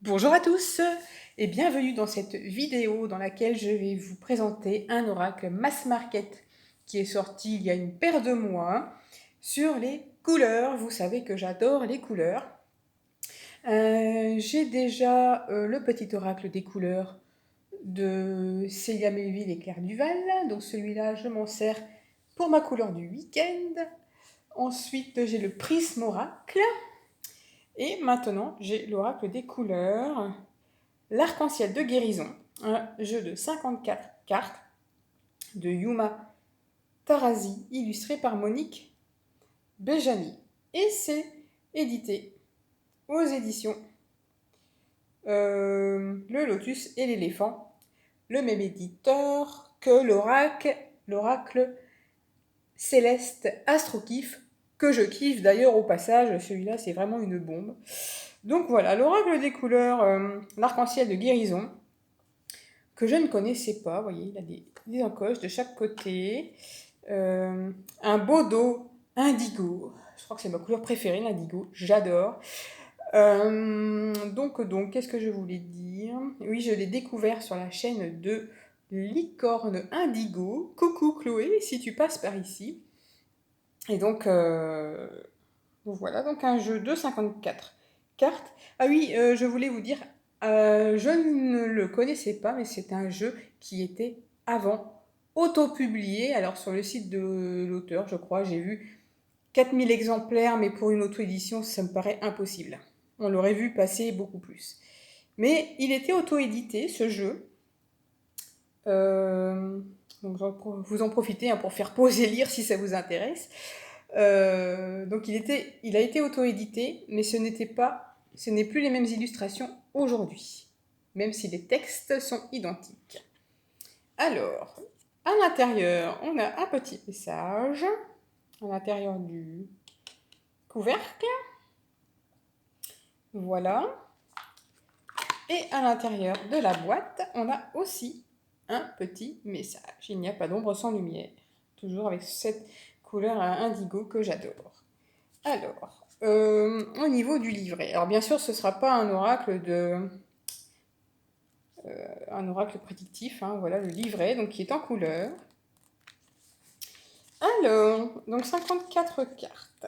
Bonjour à tous et bienvenue dans cette vidéo dans laquelle je vais vous présenter un oracle mass market qui est sorti il y a une paire de mois sur les couleurs. Vous savez que j'adore les couleurs. J'ai déjà le petit oracle des couleurs de Célia Melville et Claire Duval. Donc celui-là, je m'en sers pour ma couleur du week-end. Ensuite, j'ai le prisme oracle. Et maintenant, j'ai l'oracle des couleurs. L'arc-en-ciel de guérison, un jeu de 54 cartes de Yuma Tarazi, illustré par Monique Bejani. Et c'est édité aux éditions Le Lotus et l'éléphant, le même éditeur que l'oracle céleste Astrokif, que je kiffe d'ailleurs au passage, celui-là c'est vraiment une bombe. Donc voilà, l'oracle des couleurs, l'arc-en-ciel de guérison, que je ne connaissais pas. Vous voyez, il a des encoches de chaque côté. Un beau dos indigo. Je crois que c'est ma couleur préférée, l'indigo. J'adore. Donc, qu'est-ce que je voulais dire? Oui, je l'ai découvert sur la chaîne de Licorne Indigo. Coucou Chloé, si tu passes par ici. Et donc, voilà, donc un jeu de 54 cartes. Ah oui, je voulais vous dire, je ne le connaissais pas, mais c'est un jeu qui était avant auto-publié. Alors sur le site de l'auteur, je crois, j'ai vu 4000 exemplaires, mais pour une auto-édition, ça me paraît impossible. On l'aurait vu passer beaucoup plus. Mais il était auto-édité, ce jeu. Donc vous en profitez pour faire pause et lire si ça vous intéresse. Donc il a été auto-édité, mais ce n'est plus les mêmes illustrations aujourd'hui, même si les textes sont identiques. Alors, à l'intérieur, on a un petit message à l'intérieur du couvercle. Voilà. Et à l'intérieur de la boîte, on a aussi un petit message. Il n'y a pas d'ombre sans lumière. Toujours avec cette couleur indigo que j'adore. Alors, au niveau du livret. Alors bien sûr, ce ne sera pas un oracle prédictif. Hein, voilà le livret, donc qui est en couleur. Alors, donc 54 cartes.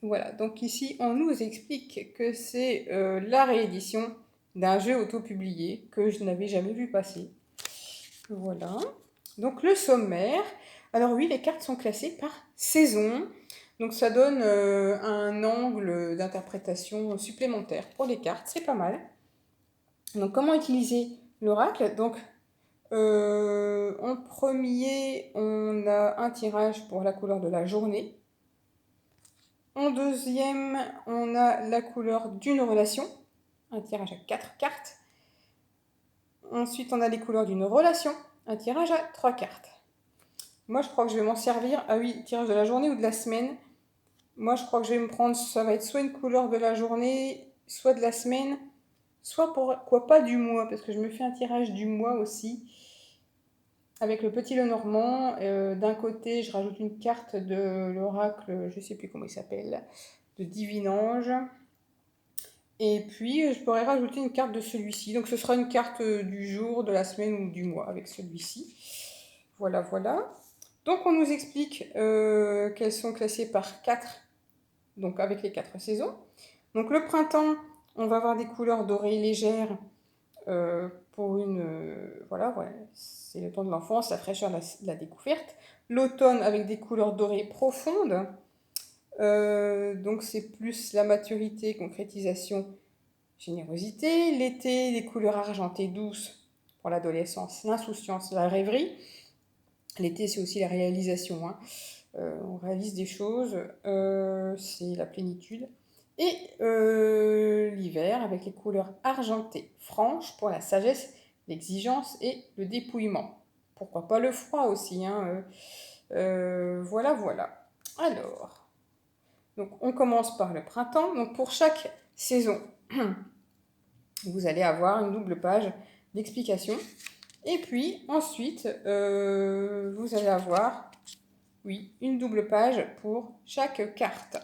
Voilà, donc ici, on nous explique que c'est la réédition d'un jeu auto-publié que je n'avais jamais vu passer. Voilà. Donc le sommaire. Alors oui, les cartes sont classées par saison. Donc ça donne un angle d'interprétation supplémentaire pour les cartes. C'est pas mal. Donc comment utiliser l'oracle? Donc en premier, on a un tirage pour la couleur de la journée. En deuxième, on a la couleur d'une relation, un tirage à 4 cartes. Ensuite, on a les couleurs d'une relation, un tirage à 3 cartes. Moi, je crois que je vais m'en servir. Ah oui, tirage de la journée ou de la semaine. Moi, je crois que je vais me prendre, ça va être soit une couleur de la journée, soit de la semaine, soit pourquoi pas du mois, parce que je me fais un tirage du mois aussi. Avec le petit Lenormand, d'un côté, je rajoute une carte de l'oracle, je ne sais plus comment il s'appelle, de Divinange. Et puis, je pourrais rajouter une carte de celui-ci. Donc, ce sera une carte du jour, de la semaine ou du mois avec celui-ci. Voilà, voilà. Donc, on nous explique qu'elles sont classées par 4, donc avec les 4 saisons. Donc, le printemps, on va avoir des couleurs dorées légères pour voilà, c'est le temps de l'enfance, la fraîcheur, la découverte. L'automne avec des couleurs dorées profondes. Donc c'est plus la maturité, concrétisation, générosité. L'été, des couleurs argentées douces pour l'adolescence, l'insouciance, la rêverie. L'été, c'est aussi la réalisation. Hein. On réalise des choses, c'est la plénitude. Et l'hiver, avec les couleurs argentées, franches pour la sagesse, l'exigence et le dépouillement. Pourquoi pas le froid aussi. Hein, voilà, voilà. Alors, donc on commence par le printemps. Donc pour chaque saison, vous allez avoir une double page d'explication. Et puis ensuite, vous allez avoir, oui, une double page pour chaque carte.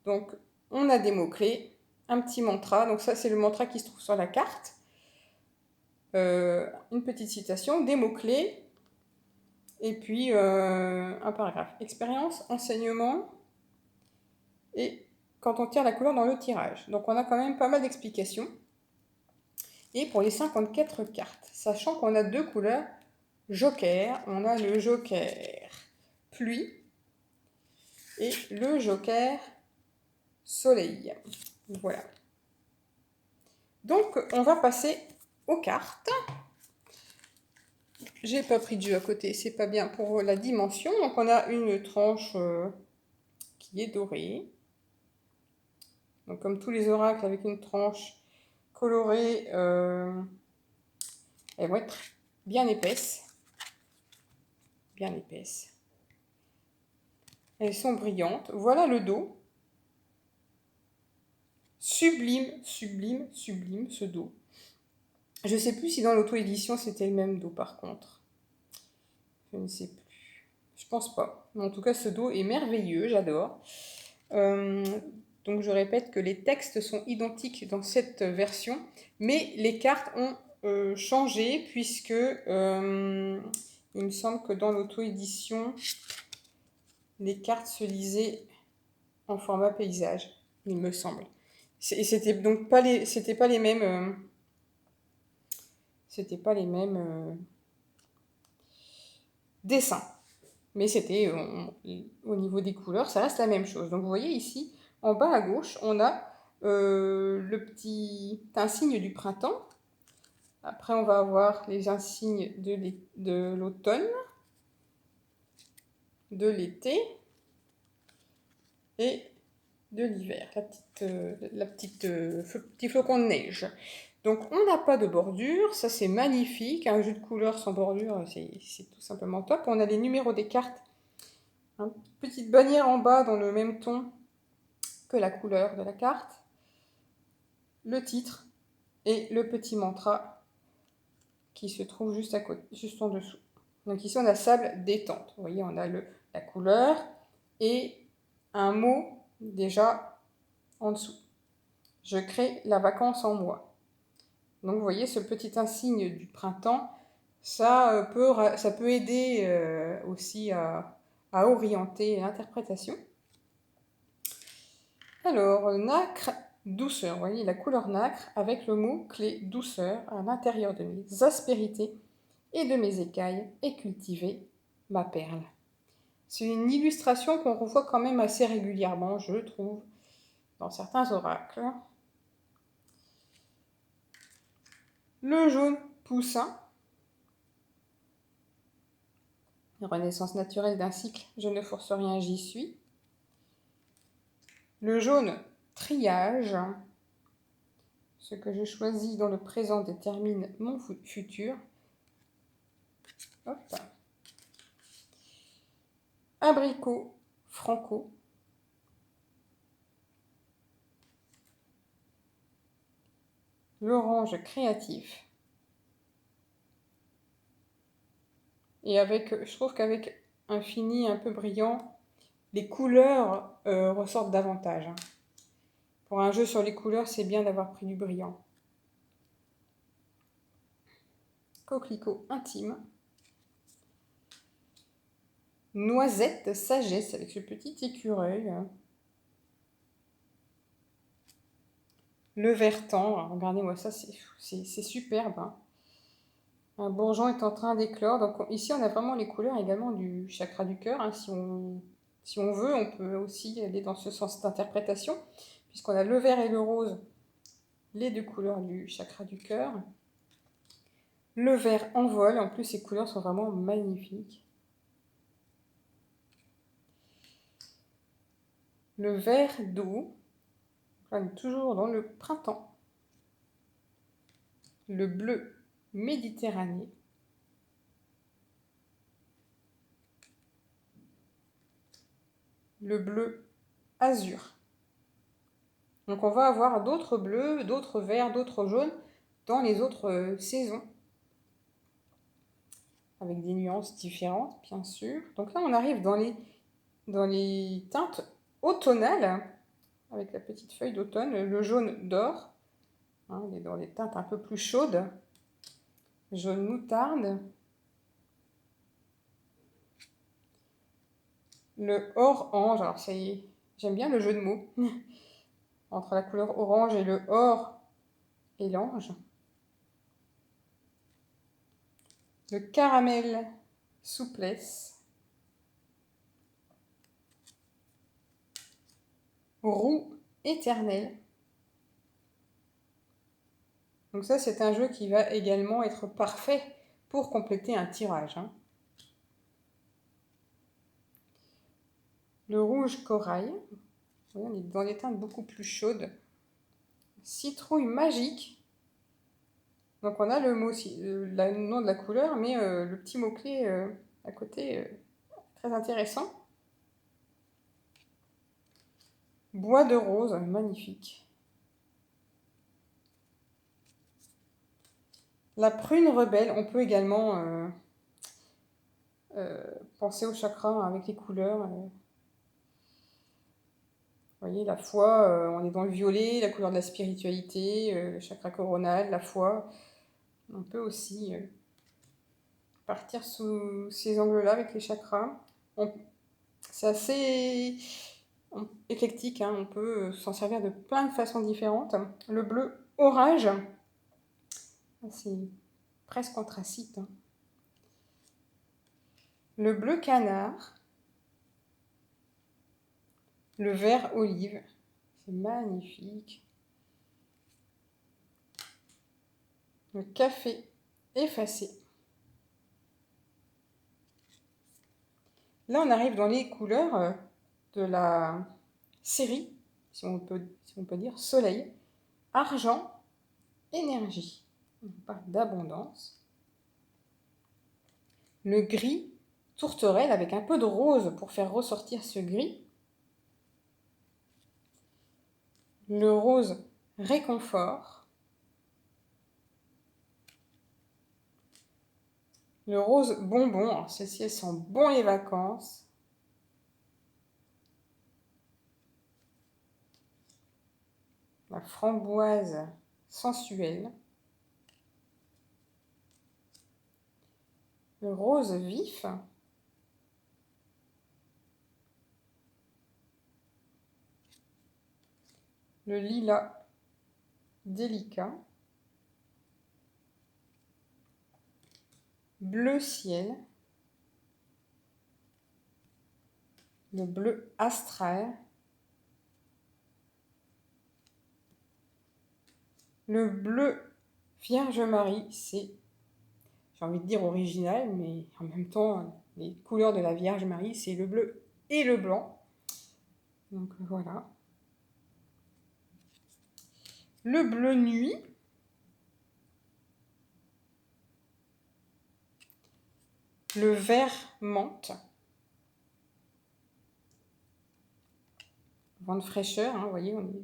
Donc on a des mots-clés, un petit mantra. Donc ça, c'est le mantra qui se trouve sur la carte. Une petite citation, des mots-clés, et puis un paragraphe. Expérience, enseignement, et quand on tire la couleur dans le tirage. Donc on a quand même pas mal d'explications. Et pour les 54 cartes, sachant qu'on a deux couleurs joker, on a le joker pluie et le joker soleil. Voilà. Donc on va passer aux cartes. J'ai pas pris de jeu à côté, c'est pas bien pour la dimension. Donc on a une tranche qui est dorée. Donc comme tous les oracles avec une tranche colorée, elles vont être bien épaisses. Bien épaisses. Elles sont brillantes. Voilà le dos. Sublime, sublime, sublime ce dos. Je ne sais plus si dans l'auto-édition c'était le même dos par contre. Je ne sais plus. Je pense pas. Mais en tout cas, ce dos est merveilleux, j'adore. Donc je répète que les textes sont identiques dans cette version, mais les cartes ont changé puisque il me semble que dans l'auto-édition, les cartes se lisaient en format paysage, il me semble. C'était donc pas les, c'était pas les mêmes, dessins, mais c'était au niveau des couleurs, ça reste la même chose. Donc vous voyez ici, en bas à gauche, on a le petit insigne du printemps. Après, on va avoir les insignes de l'automne, de l'été et de l'hiver, petit flocon de neige. Donc on n'a pas de bordure, ça c'est magnifique, un jeu de couleurs sans bordure, c'est tout simplement top. On a les numéros des cartes, une petite bannière en bas dans le même ton que la couleur de la carte, le titre et le petit mantra qui se trouve juste à côté, juste en dessous. Donc ici on a sable détente, vous voyez on a la couleur et un mot déjà en dessous. Je crée la vacance en moi. Donc vous voyez ce petit insigne du printemps, ça peut aider aussi à orienter l'interprétation. Alors, nacre, douceur, vous voyez la couleur nacre avec le mot clé douceur à l'intérieur de mes aspérités et de mes écailles et cultiver ma perle. C'est une illustration qu'on revoit quand même assez régulièrement, je trouve, dans certains oracles. Le jaune poussin, renaissance naturelle d'un cycle, je ne force rien, j'y suis. Le jaune triage, ce que je choisis dans le présent détermine mon futur. Hop. Abricot franco. L'orange créatif. Et je trouve qu'avec un fini un peu brillant, les couleurs ressortent davantage. Pour un jeu sur les couleurs, c'est bien d'avoir pris du brillant. Coquelicot intime. Noisette sagesse avec ce petit écureuil. Le vert tendre, regardez-moi ça, c'est superbe. Hein. Un bourgeon est en train d'éclore. Donc ici, on a vraiment les couleurs également du chakra du cœur. Hein. Si on veut, on peut aussi aller dans ce sens d'interprétation, puisqu'on a le vert et le rose, les deux couleurs du chakra du cœur. Le vert envole, en plus ces couleurs sont vraiment magnifiques. Le vert d'eau, on est toujours dans le printemps. Le bleu Méditerranée. Le bleu azur. Donc on va avoir d'autres bleus, d'autres verts, d'autres jaunes dans les autres saisons. Avec des nuances différentes, bien sûr. Donc là, on arrive dans les teintes automnales. avec la petite feuille d'automne. Le jaune d'or, hein, on est dans des teintes un peu plus chaudes. Jaune moutarde. Le orange, alors j'aime bien le jeu de mots entre la couleur orange et le or et l'ange. Le caramel souplesse. Roux éternel. Donc ça, c'est un jeu qui va également être parfait pour compléter un tirage, hein. Le rouge corail. Oui, on est dans des teintes beaucoup plus chaudes. Citrouille magique. Donc on a le mot, le nom de la couleur, mais le petit mot-clé à côté, très intéressant. Bois de rose, magnifique. La prune rebelle, on peut également penser au chakra avec les couleurs. Vous voyez, la foi, on est dans le violet, la couleur de la spiritualité, le chakra coronal, la foi. On peut aussi partir sous ces angles-là avec les chakras. C'est assez éclectique, hein. On peut s'en servir de plein de façons différentes. Le bleu orage, c'est presque anthracite, hein. Le bleu canard. Le vert olive, c'est magnifique. Le café effacé. Là, on arrive dans les couleurs de la série, si on peut dire, soleil, argent, énergie. On parle d'abondance. Le gris, tourterelle, avec un peu de rose pour faire ressortir ce gris. Le rose, réconfort. Le rose bonbon, alors celle-ci elle sent bon les vacances. La framboise sensuelle. Le rose vif. Le lilas délicat. Bleu ciel. Le bleu astral. Le bleu Vierge Marie, c'est, j'ai envie de dire original, mais en même temps, les couleurs de la Vierge Marie, c'est le bleu et le blanc. Donc voilà. Le bleu nuit. Le vert menthe. Vent de fraîcheur, hein, vous voyez, on est...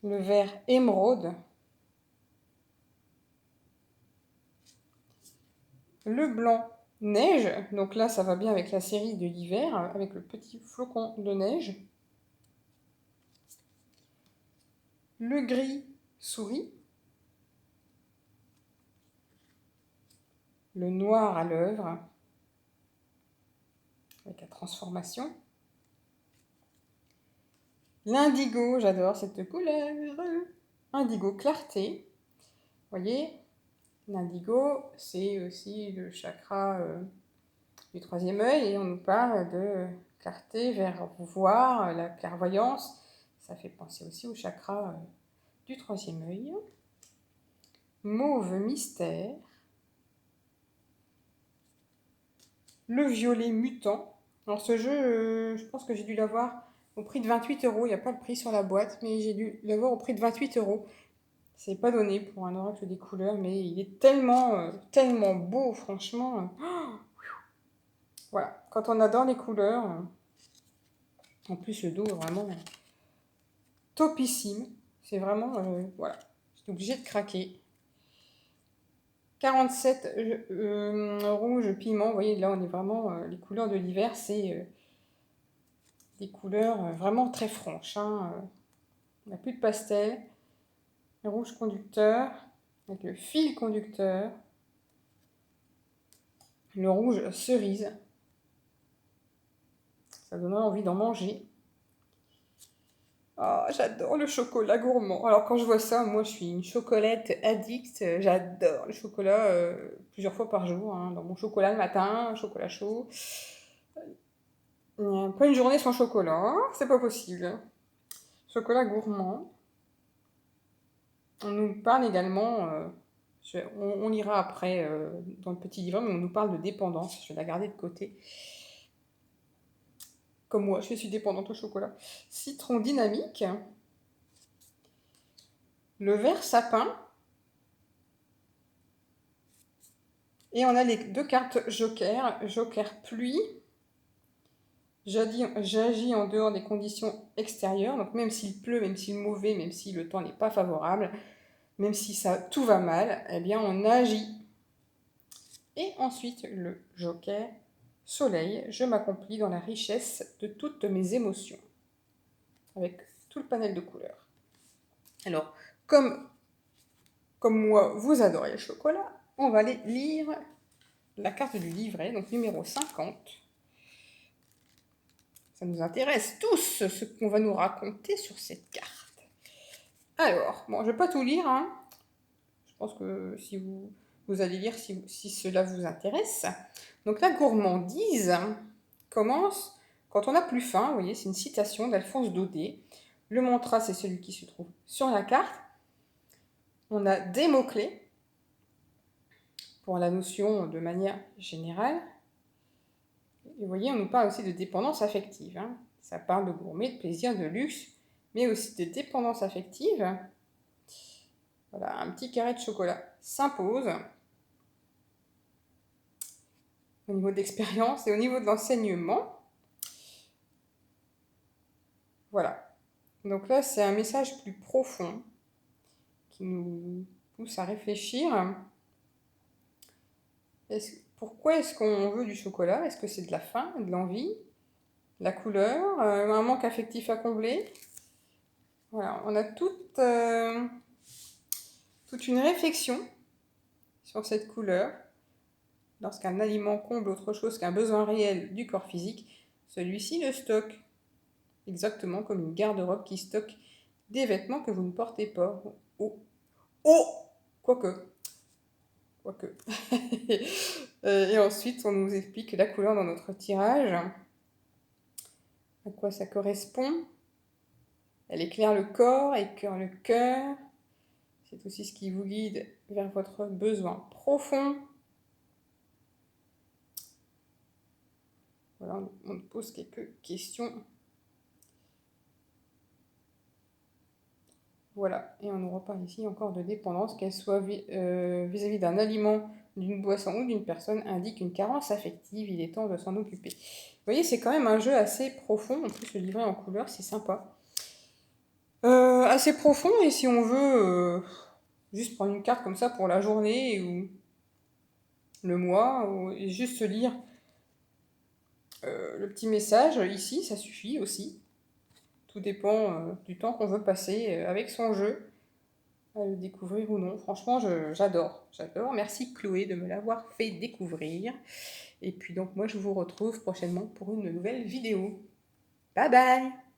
Le vert émeraude. Le blanc neige, donc là ça va bien avec la série de l'hiver, avec le petit flocon de neige. Le gris souris. Le noir à l'œuvre, avec la transformation. L'indigo, j'adore cette couleur. Indigo clarté. Vous voyez, l'indigo, c'est aussi le chakra du troisième œil et on nous parle de clarté vers voir, la clairvoyance. Ça fait penser aussi au chakra du troisième œil. Mauve mystère. Le violet mutant. Alors ce jeu, je pense que j'ai dû l'avoir au prix de 28 €. Il n'y a pas le prix sur la boîte, mais j'ai dû l'avoir au prix de 28 €. C'est pas donné pour un oracle des couleurs, mais il est tellement, tellement beau, franchement. Voilà, quand on adore les couleurs, en plus le dos est vraiment topissime. C'est vraiment, voilà, j'étais obligée de craquer. 47 rouge piment, vous voyez, là on est vraiment, les couleurs de l'hiver, c'est des couleurs vraiment très franches. Hein. On n'a plus de pastel. Le rouge conducteur, avec le fil conducteur. Le rouge cerise. Ça donnera envie d'en manger. Ah, j'adore le chocolat gourmand. Alors quand je vois ça, moi je suis une chocolate addict. J'adore le chocolat plusieurs fois par jour. Hein, dans mon chocolat le matin, chocolat chaud. Pas une journée sans chocolat, hein, c'est pas possible. Chocolat gourmand. On nous parle également, on lira après dans le petit livre, mais on nous parle de dépendance. Je vais la garder de côté. Comme moi, je suis dépendante au chocolat. Citron dynamique. Le vert sapin. Et on a les deux cartes joker. Joker pluie. J'agis en dehors des conditions extérieures. Donc même s'il pleut, même s'il est mauvais, même si le temps n'est pas favorable, même si tout va mal, eh bien on agit. Et ensuite le joker soleil. Je m'accomplis dans la richesse de toutes mes émotions. Avec tout le panel de couleurs. Alors, comme moi, vous adorez le chocolat, on va aller lire la carte du livret, donc numéro 50. Ça nous intéresse tous, ce qu'on va nous raconter sur cette carte. Alors, bon, je ne vais pas tout lire. Hein. Je pense que si vous allez lire si cela vous intéresse. Donc la gourmandise commence quand on n'a plus faim. Vous voyez, c'est une citation d'Alphonse Daudet. Le mantra, c'est celui qui se trouve sur la carte. On a des mots-clés pour la notion de manière générale. Et vous voyez, on nous parle aussi de dépendance affective. Hein. Ça parle de gourmet, de plaisir, de luxe, mais aussi de dépendance affective. Voilà, un petit carré de chocolat s'impose au niveau de l'expérience et au niveau de l'enseignement. Voilà. Donc là, c'est un message plus profond qui nous pousse à réfléchir. Pourquoi est-ce qu'on veut du chocolat? Est-ce que c'est de la faim, de l'envie, de la couleur, un manque affectif à combler? Voilà, on a toute une réflexion sur cette couleur. Lorsqu'un aliment comble autre chose qu'un besoin réel du corps physique, celui-ci le stocke. Exactement comme une garde-robe qui stocke des vêtements que vous ne portez pas. Oh, oh, quoique. Et ensuite, on nous explique la couleur dans notre tirage. À quoi ça correspond? Elle éclaire le corps, écœure le cœur. C'est aussi ce qui vous guide vers votre besoin profond. Voilà, on pose quelques questions. Voilà, et on nous reparle ici encore de dépendance, qu'elle soit vis-à-vis d'un aliment, d'une boisson ou d'une personne, indique une carence affective, il est temps de s'en occuper. Vous voyez, c'est quand même un jeu assez profond, en plus le livret en couleur, c'est sympa. Assez profond, et si on veut juste prendre une carte comme ça pour la journée ou le mois, et juste se lire le petit message ici, ça suffit aussi. Tout dépend du temps qu'on veut passer avec son jeu, à le découvrir ou non. Franchement, j'adore. Merci Chloé de me l'avoir fait découvrir. Et puis donc moi, je vous retrouve prochainement pour une nouvelle vidéo. Bye bye!